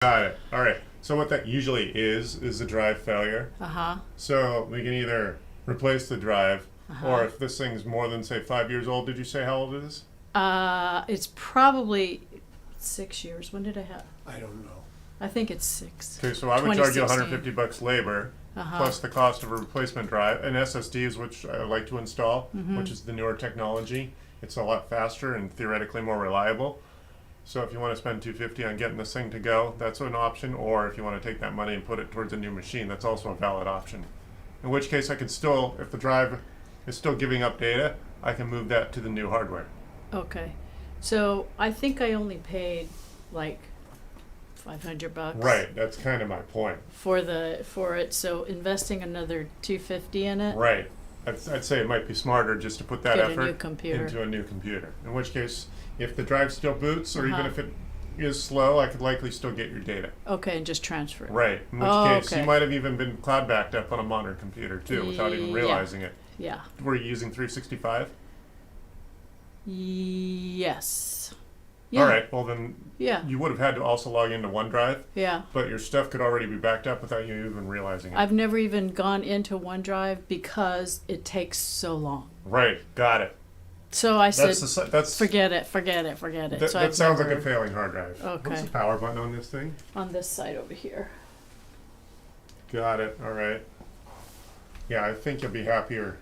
Got it. All right. So what that usually is a drive failure. Uh-huh. So we can either replace the drive, or Uh-huh. if this thing's more than say 5 years old, did you say how old it is? It's probably 6 years. When did I have? I don't know. I think it's 6. Okay, so I would charge you 2016. 150 bucks labor Uh-huh. plus the cost of a replacement drive and SSDs, which I like to install, which is the newer technology. It's a lot faster and theoretically more reliable. So if you want to spend 250 on getting this thing to go, that's an option. Or if you want to take that money and put it towards a new machine, that's also a valid option. In which case, I could still, if the drive is still giving up data, I can move that to the new hardware. Okay. So I think I only paid like $500 Right. That's kind of my point. for it. So investing another $250 in it. Right. I'd say it might be smarter just to put that Get a effort new computer. into a new computer. In which case, if the drive still boots, or even Uh-huh. if it is slow, I could likely still get your data. Okay, and just transfer it. Right. In which Oh, case, okay. you might have even been cloud backed up on a modern computer too, without even Yeah. realizing it. Yeah. Were you using 365? Yes. Yeah. All right. Well, then Yeah. you would have had to also log into OneDrive, Yeah. but your stuff could already be backed up without you even realizing it. I've never even gone into OneDrive because it takes so long. Right. Got it. So I said, That's forget it. That, So that I've sounds like never, a failing hard drive. Okay. What's the power button on this thing? on this side over here. Got it. All right. Yeah, I think you'll be happier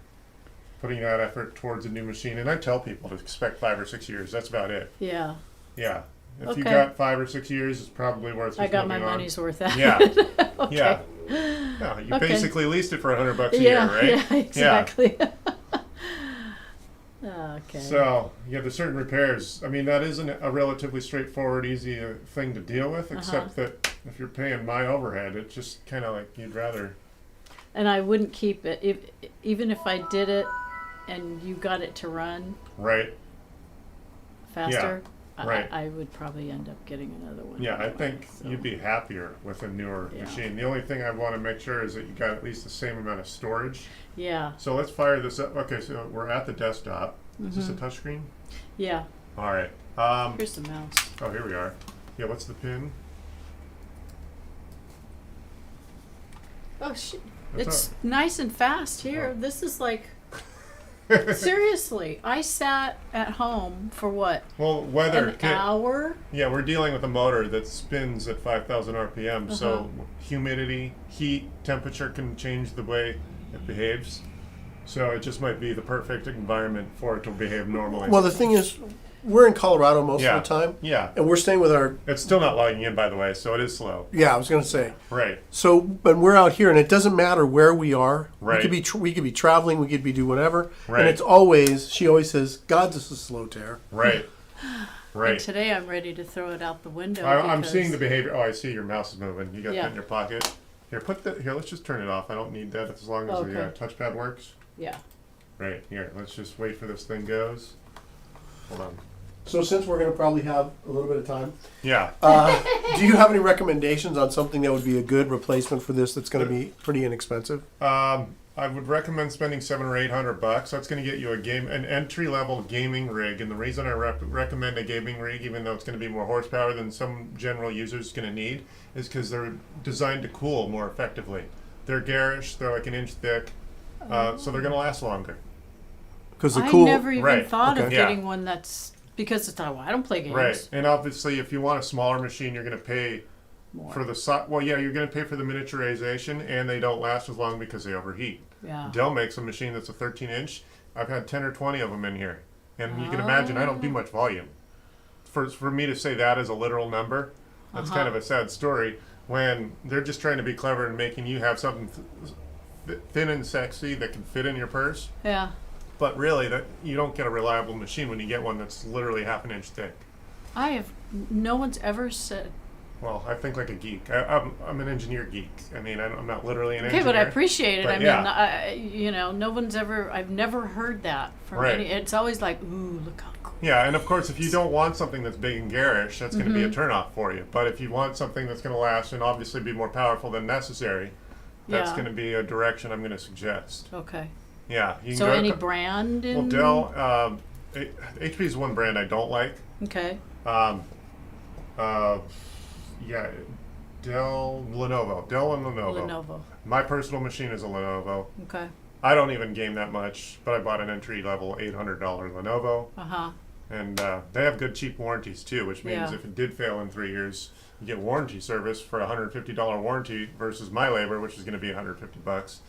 putting that effort towards a new machine. And I tell people to expect 5 or 6 years. That's about it. Yeah. Yeah. If you Okay. got 5 or 6 years, it's probably worth just I got my moving on. money's worth out. Yeah. of it. Okay. Yeah. Yeah. You Okay. basically leased it for $100 a Yeah, year, right? yeah, exactly. Okay. So, yeah, there's certain repairs. I mean, that isn't a relatively straightforward, easy thing to deal with, except that if you're paying my overhead, it's just kind of like you'd rather. And I wouldn't keep it even if I did it and you got it to run Right. faster. right. I would probably end up getting another one. Yeah, I anyway, think so. you'd be happier with a newer Yeah. machine. The only thing I want to make sure is that you got at least the same amount of storage. Yeah. So let's fire this up. Okay, so we're at the desktop. Is this a Mhm. touchscreen? Yeah. All right. Here's the mouse. Oh, here we are. Yeah, what's the pin? Oh shit. That's It's nice and fast here. Oh. This is like seriously. I sat at home for what? Well, weather. An hour? Yeah, we're dealing with a motor that spins at 5,000 RPM, Uh-huh. so humidity, heat, temperature can change the way it behaves. So it just might be the perfect environment for it to behave normally. Well, the thing is, we're in Colorado most Yeah. of the time, Yeah, and we're staying with our. it's still not logging in, by the way, so it is slow. Yeah, I was going to say. Right. So, but we're out here, and it doesn't matter where we are. Right. We could be we could be traveling. We could be doing whatever. Right. And it's always she always says, "God, this is slow tear." Right. And Right. today I'm ready to throw it out the window. I'm because- seeing the behavior. Oh, I see your mouse is moving. You got Yeah. that in your pocket. Here, put that. Here, let's just turn it off. I don't need that as long as the Okay. touchpad works. Yeah. Right. Here, let's just wait for this thing goes. Hold on. So, since we're going to probably have a little bit of time, Yeah. do you have any recommendations on something that would be a good replacement for this? That's going to be pretty inexpensive. I would recommend spending $700 or $800. That's going to get you an entry-level gaming rig, and the reason I recommend a gaming rig, even though it's going to be more horsepower than some general users going to need, is because they're designed to cool more effectively. They're garish. They're like an inch thick, so they're going to last longer. Because the I cool. never even right, thought of okay. getting one that's because it's I don't play games. Right, and obviously, if you want a smaller machine, you're going to pay More. for the well, yeah, you're going to pay for the miniaturization, and they don't last as long because they overheat. Yeah. Dell makes a machine that's a 13-inch. I've had 10 or 20 of them in here, and you can imagine I don't do much volume. For me to say that as a literal number, that's kind of a sad story. When they're just trying to be clever and making you have something thin and sexy that can fit in your purse, Yeah. but really that you don't get a reliable machine when you get one that's literally half an inch thick. I have no one's ever said. Well, I think like a geek. I'm an engineer geek. I mean, I'm not literally an Okay, engineer. but I appreciate it. but I mean, yeah. no one's ever. I've never heard that from Right. any. It's always like, ooh, look how cool. Yeah, and of course, if you don't want something that's big and garish, that's going to be a turnoff for you. But if you want something that's going to last and obviously be more powerful than necessary, that's Yeah. going to be a direction I'm going to suggest. Okay. Yeah. You can So go any to, brand well, in? Dell, HP is one brand I don't like. Okay. Um, uh, yeah, Dell and Lenovo. Lenovo. My personal machine is a Lenovo. Okay. I don't even game that much, but I bought an entry level $800 Lenovo, Uh-huh. and they have good cheap warranties too, which means Yeah. if it did fail in 3 years, you get warranty service for a $150 warranty versus my labor, which is going to be $150.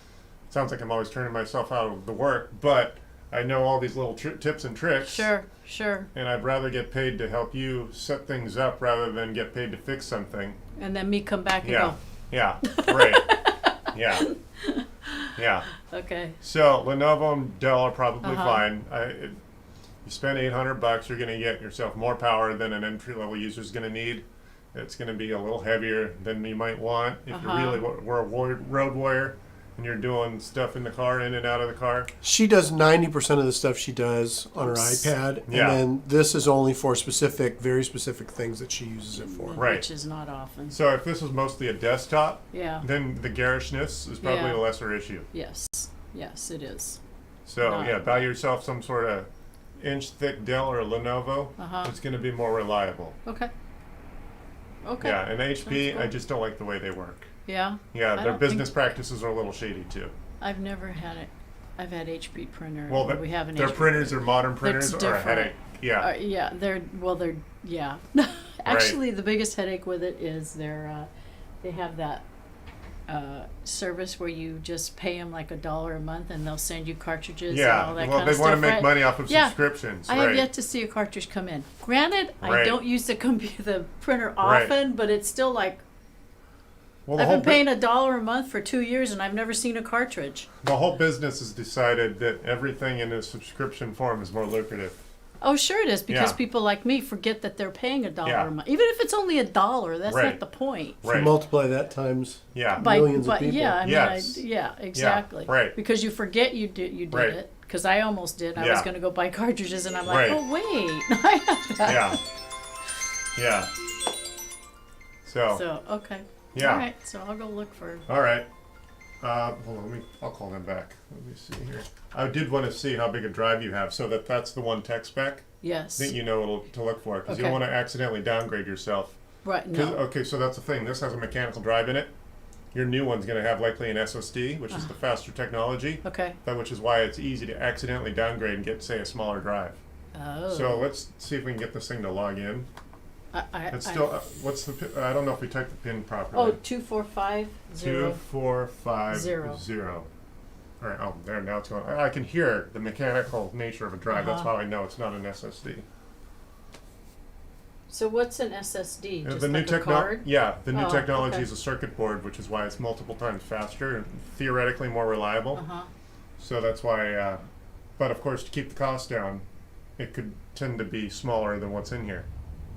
Sounds like I'm always turning myself out of the work, but I know all these little tips and tricks. Sure, sure. And I'd rather get paid to help you set things up rather than get paid to fix something. And then me come back and Yeah. Yeah. Right. Yeah. Yeah. go, okay. So Lenovo and Dell are probably Uh-huh. fine. You spend $800, you're going to get yourself more power than an entry level user is going to need. It's going to be a little heavier than you might want if Uh-huh. you really were a road warrior and you're doing stuff in the car, in and out of the car. She does 90% of the stuff she does on her iPad, Yeah. and then this is only for specific, very specific things that she uses it for. Right. Which is not often. So if this was mostly a desktop, Yeah. then the garishness is probably Yeah. a lesser issue. Yes. Yes, it is. So Not- yeah, buy yourself some sort of inch thick Dell or Lenovo. Uh-huh. It's going to be more reliable. Okay. Okay. Yeah, and HP, That's I cool. just don't like the way they work. Yeah. Yeah, I their don't business think- practices are a little shady too. I've never had it. I've had HP printer. Well, we have an their HP printers are modern printers That's are a different. headache. Yeah, yeah, they're yeah. Actually, the biggest headache with it is they have that service where you just pay them like $1 a month and they'll send you cartridges and yeah. all that Well, kind they of want to stuff. make right? money off of Yeah. subscriptions, I right? have yet to see a cartridge come in. Granted, I Right. don't use the the printer Right. often, but it's still like well, the I've whole been paying $1 a month for 2 years and I've never seen a cartridge. the whole business has decided that everything in a subscription form is more lucrative. Oh, sure it is, because Yeah. people like me forget that they're paying $1 Yeah. a month. Even if it's only $1, that's Right. not the point. If you Right. multiply that times Yeah. millions of people. Yeah, I mean, Yes. yeah, exactly. right. Because you forget you did Right. it. Because I almost did. I was Yeah. going to go buy cartridges, and I'm like, Right. oh wait, I have that. Yeah. Yeah. So, So okay. yeah. All right. So I'll go look for. All right. Hold on, I'll call them back. Let me see here. I did want to see how big a drive you have, so that's the one tech spec Yes. that you know to look for, because you Okay. don't want to accidentally downgrade yourself. Right. 'Cause- No. Okay, so that's the thing. This has a mechanical drive in it. Your new one's going to have likely an SSD, which is the faster technology, Okay. which is why it's easy to accidentally downgrade and get, say, a smaller drive. Oh. So let's see if we can get this thing to log in. It's still, what's the, I don't know if we typed the pin properly. Oh, 2450. 2450. All right, oh, there, now it's going. I can hear the mechanical nature of a drive. That's Uh-huh. how I know it's not an SSD. So what's an SSD? Just the new like a card? Yeah, the new Oh, technology okay. is a circuit board, which is why it's multiple times faster and theoretically more reliable. Uh huh. So that's why, but of course, to keep the cost down, it could tend to be smaller than what's in here.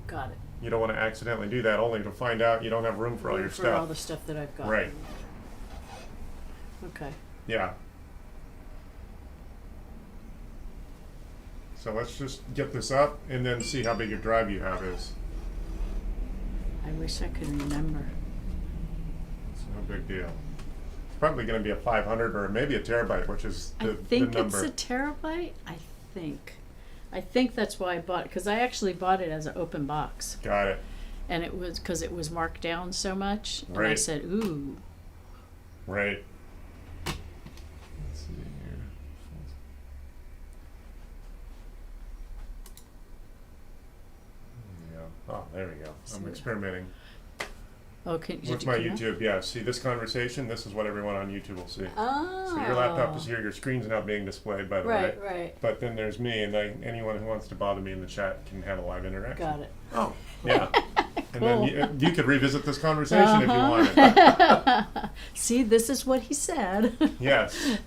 Got it. You don't want to accidentally do that, only to find out you don't have room for all your For all stuff. the stuff that I've got. Right. Okay. Yeah. So let's just get this up and then see how big your drive you have is. I wish I could remember. It's no big deal. It's probably going to be a 500 or maybe a terabyte, which is I the think it's number. a terabyte. I think that's why I bought it, because I actually bought it as an open box, Got it. and it was because it was marked down so much, and I Right. said, "Ooh, Right. Let's see here. Yeah. Oh, there we go. See I'm that? experimenting. okay." did With you my come up? YouTube, yeah. See this conversation? This is what everyone on YouTube will see. Oh. So your laptop is here. Your screen's not being displayed, by the way. Right, right. But then there's me, and anyone who wants to bother me in the chat can have a live interaction. Got it. Oh, Yeah. And then Cool. you could revisit this conversation if you Uh-huh. wanted. See, this is what he said. Yes.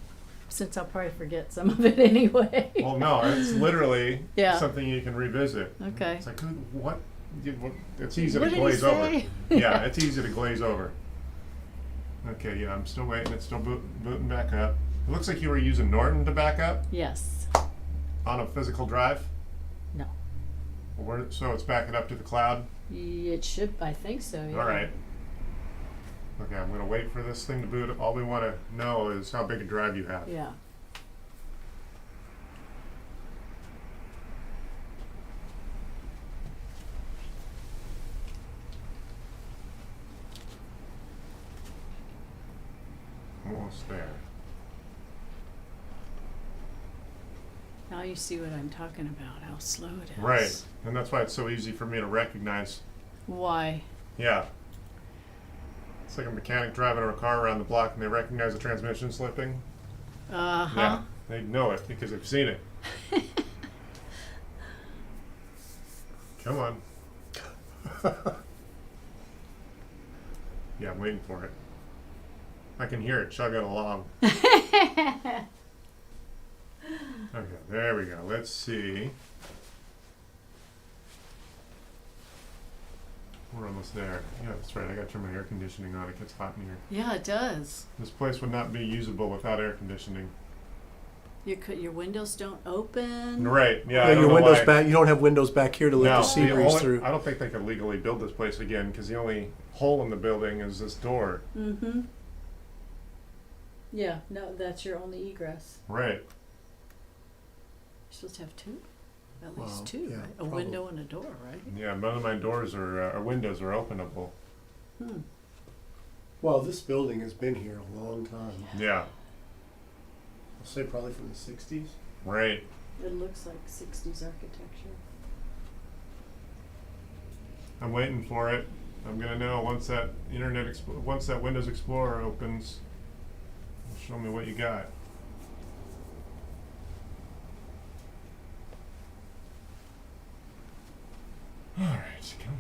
Since I'll probably forget some of it anyway. Well, no, it's literally Yeah. something you can revisit. Okay. It's like, what? It's easy What to did he glaze over. say? Yeah, it's easy to glaze over. Okay, yeah, I'm still waiting. It's still booting back up. It looks like you were using Norton to back up Yes. on a physical drive. No. So it's backing up to the cloud. It should. I think so. Yeah. All right. Okay, I'm gonna wait for this thing to boot. All we want to know is how big a drive you have. Yeah. Almost there. Now you see what I'm talking about, how slow it is. Right. And that's why it's so easy for me to recognize. Why? Yeah. It's like a mechanic driving a car around the block and they recognize the transmission slipping. Uh-huh. Yeah. They know it because they've seen it. Come on. Yeah, I'm waiting for it. I can hear it chugging along. Okay, there we go. Let's see. We're almost there. Yeah, that's right. I gotta turn my air conditioning on. It gets hot in here. Yeah, it does. This place would not be usable without air conditioning. Your windows don't open. Right. Yeah. I Yeah, don't your know windows why. back. You don't have windows back here to let No, the sea breeze only, through. I don't think they could legally build this place again because the only hole in the building is this door. Mm-hmm. Yeah, no, that's your only egress. Right. You're supposed to have two? At least Well, two, yeah, right? A probably. window and a door, right? Yeah. None of my doors or windows are openable. Hmm. Well, this building has been here a long time. Yeah. I'll say probably from the 60s. Right. It looks like 60s architecture. I'm waiting for it. I'm gonna know once that once that Windows Explorer opens. Show me what you got. All right, come on.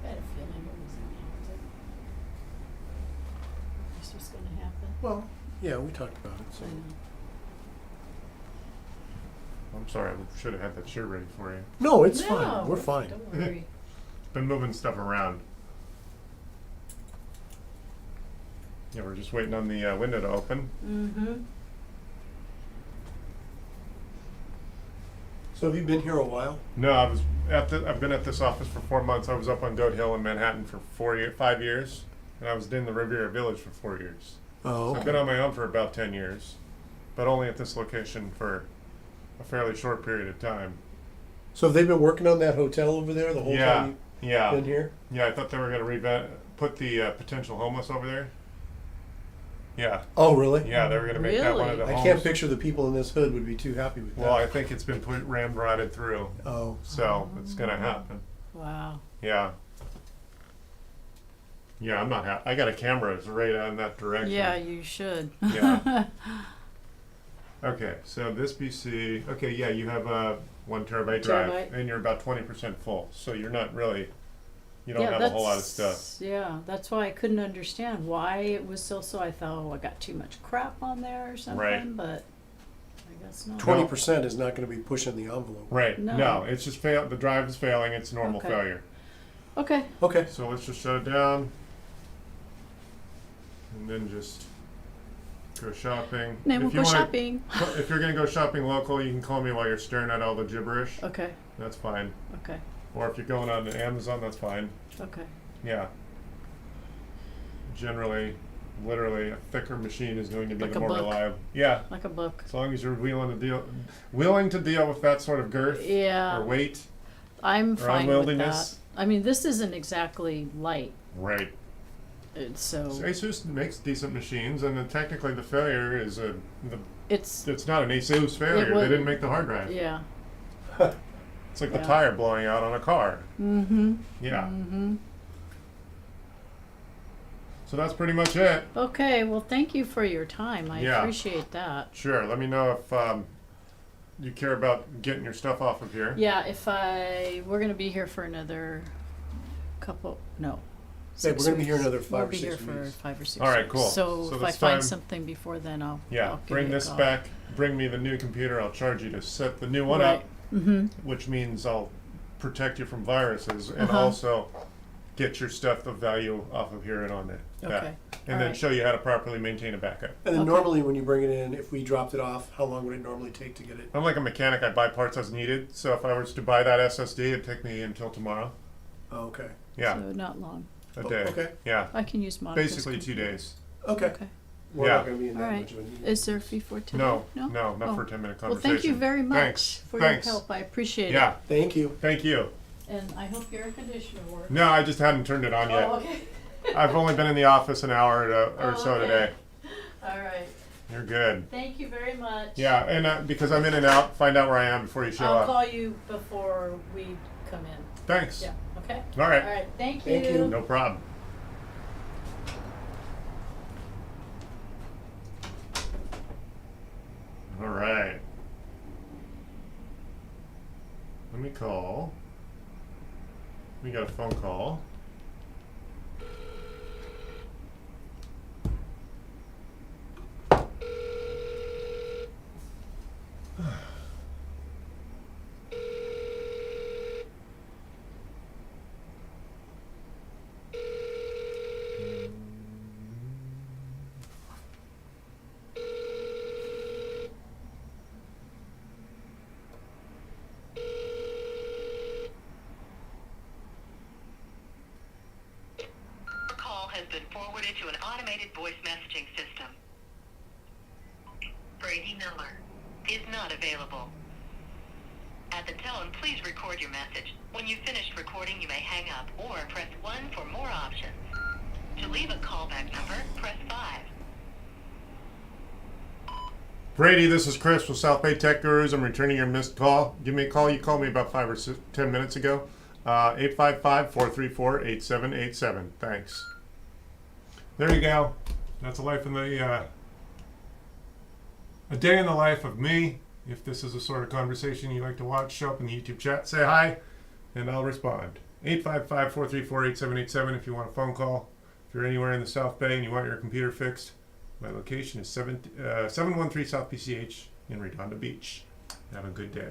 I had a feeling it was gonna happen. This was gonna happen. Well, yeah, we talked about it. So. I know. I'm sorry. I should have had that shirt ready for you. No, it's No, fine. We're fine. Don't worry. Been moving stuff around. Yeah, we're just waiting on the window to open. Mm-hmm. So have you been here a while? No, I've been at this office for 4 months. I was up on Goat Hill in Manhattan for 5 years, and I was in the Riviera Village for 4 years. Oh, So I've been on my own for about 10 years, but only at this location for a fairly short period of time. So have they been working on that hotel over there the whole Yeah, time you've yeah, been here? yeah. I thought they were going to put the potential homeless over there. Yeah, Oh, really? yeah, they were going to make that one of the I homes. can't picture the people in this hood would be too happy with Well, I that. think it's been ramrodded through, Oh, so it's going to happen. Wow. Yeah. Yeah, I'm not happy. I got a camera that's right on that direction. Yeah, you should. Yeah. Okay, so this PC. Okay, yeah, you have a 1 terabyte drive, Terabyte. and you're about 20% full. So you're not really. You don't Yeah, have a whole lot of stuff. Yeah, that's why I couldn't understand why it was so. I thought, oh, I got too much crap on there or something, Right. but I guess not. 20% is not going to be pushing the envelope. Right. No. No, it's just fail. The drive is failing. It's normal Okay. failure. Okay. Okay. So let's just shut it down, and then just go shopping. Then we'll If you go wanna- shopping. If you're gonna go shopping local, you can call me while you're staring at all the gibberish. Okay. That's fine. Okay. Or if you're going on to Amazon, that's fine. Okay. Yeah. Generally, literally, a thicker machine is going to be Like the a more book. reliable. Yeah. Like a book. As long as you're willing to deal with that sort of girth Yeah. or weight. I'm or fine with that. unwieldiness. I mean, this isn't exactly light, Right. so So ASUS makes decent machines, and then technically the failure is it's it's not an ASUS failure. They was- didn't make the hard drive. yeah. It's like the Yeah. tire blowing out on a car. Mm-hmm. Yeah. Mm-hmm. So that's pretty much it. Okay. Well, thank you for your time. I Yeah. appreciate that. Sure. Let me know if you care about getting your stuff off of here. Yeah. We're gonna be here for another couple. No. Yeah, we're 6 going to be here weeks. another 5 We'll or be 6 here for weeks. 5 or 6 All right, weeks. cool. So, So if I this find time- something before then, I'll Yeah. give Bring you a this call. back. Bring me the new computer. I'll charge you to set the new one up, Mm-hmm. which means I'll protect you from viruses and Uh-huh. also get your stuff of value off of here and on it. Okay. And then Alright. show you how to properly maintain a backup. And then Okay. normally when you bring it in, if we dropped it off, how long would it normally take to get it? I'm like a mechanic. I buy parts as needed. So if I was to buy that SSD, it'd take me until tomorrow. Oh, okay. Yeah, So not long. a Oh, day. okay. Yeah, I can use Monica's basically 2 computer. days. Okay. Okay. We're Yeah. not going to be in that Alright. much of a need. Is there a fee for today? No, No. not Oh. for a 10-minute Well, conversation. thank you very much Thanks. for Thanks. your help. I appreciate it. Yeah, Thank you. thank you. And I hope your air conditioner works. No, I just hadn't turned it on yet. Oh, okay. I've only been in the office an hour or so okay. today. All right. You're good. Thank you very much. Yeah, and because I'm in and out, find out where I am before you show I'll up. call you before we come in. Thanks. Yeah. Okay. All right. All right. Thank Thank you. No problem. All right. Let me call. We got a phone call. Your call has been forwarded to an automated voice messaging system. Brady Miller is not available. At the tone, please record your message. When you've finished recording, you may hang up or press 1 for more options. To leave a callback number, press 5. Brady, this is Chris with South Bay Tech Gurus. I'm returning your missed call. Give me a call. You called me about 5 or 10 minutes ago. 855-434-8787. Thanks. There you go. That's a life in the a day in the life of me. If this is the sort of conversation you like to watch, show up in the YouTube chat, say hi, and I'll respond. 855-434-8787 if you want a phone call. If you're anywhere in the South Bay and you want your computer fixed, my location is 713 South PCH in Redondo Beach. Have a good day.